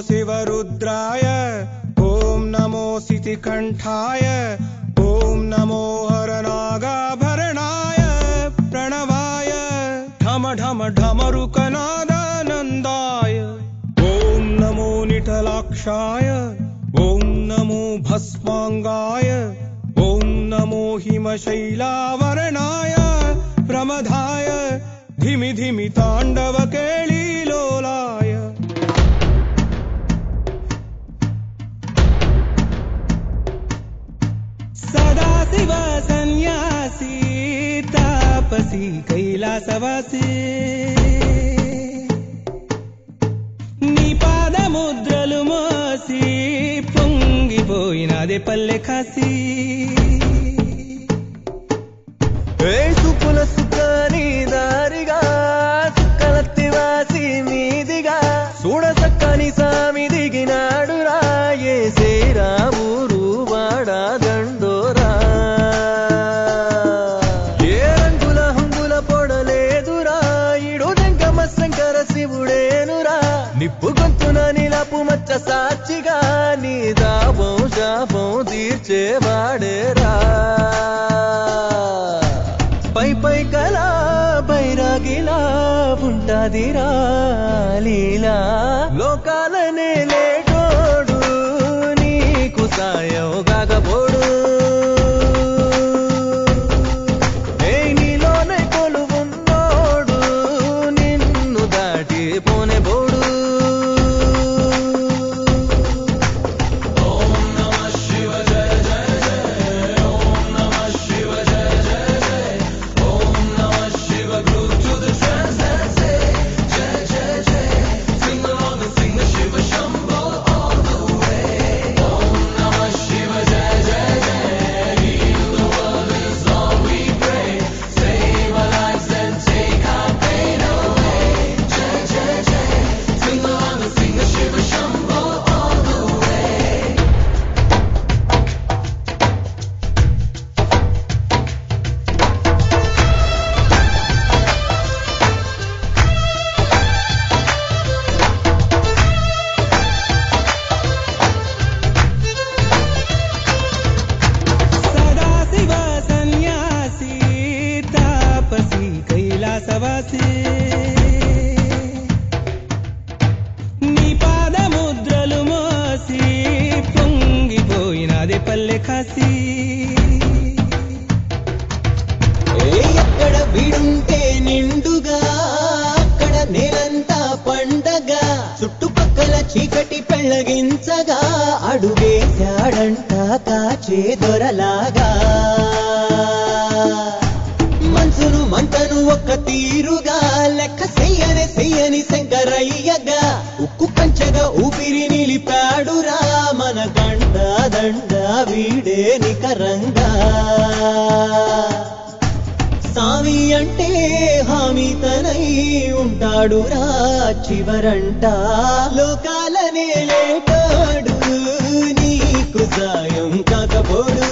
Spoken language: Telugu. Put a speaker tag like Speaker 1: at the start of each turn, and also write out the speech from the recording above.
Speaker 1: शिवरुद्राय ओम नमो सितिकंठाय ओम नमो हरनागाभरणाय प्रणवाय ढम ढम ढमरुकनादानन्दाय ओम नमो निटलाक्षाय ओम नमो भस्मांगाय ओम नमो हिमशैलावरणाय प्रमदाय धिमि धिमि तांडव केळीलोलाय सदाशिव सन्यासी तापसी कैलासवासी नी पादमुद्रलु मोसी పొంగిపోయినదే పల్లె కాసి
Speaker 2: సుకుల సుఖాని దారిగా సుక్కలత్తివాసి మీదిగా చూడసక్కని సామి దిగినాడురా ఏ శ్రీరామురు వాడా దండోరా ఏ రంగుల హంగుల పొడలేదురా ఇడు జంగమ శంకర శివుడేనురా నిప్పు గొంతున నిలపు మచ్చ సాక్షిగా నీ దాపం శాపం తీర్చేవాడేరా పై పై కలా బైరాగిలా ఉంటాదిరా లీలా లోకాలనే లేటోడు నీకు సాయం కాకపోడు నీలోనే కొలువున్నోడు నిన్ను దాటి పోనే బోడు నీ పాదముద్రలు మోసి పొంగిపోయినదే పల్లె కాసి ఎక్కడ వీడుంటే నిండుగా అక్కడ నేలంతా పండగ చుట్టుపక్కల చీకటి పెళ్ళగించగా అడుగేశాడంట కాచే దొరలాగా మనసును మంటను ఒక్క తీరుగా లెక్క చెయ్యని శంకరయ్యగా ఉక్కు పంచగా ఊపిరి నిలిపాడురా మన గండ దండ వీడే నికరంగా సామి అంటే హామీ తనై ఉంటాడురా చివరంట లోకాలనే లేటాడు నీకు సాయం కాకపోడు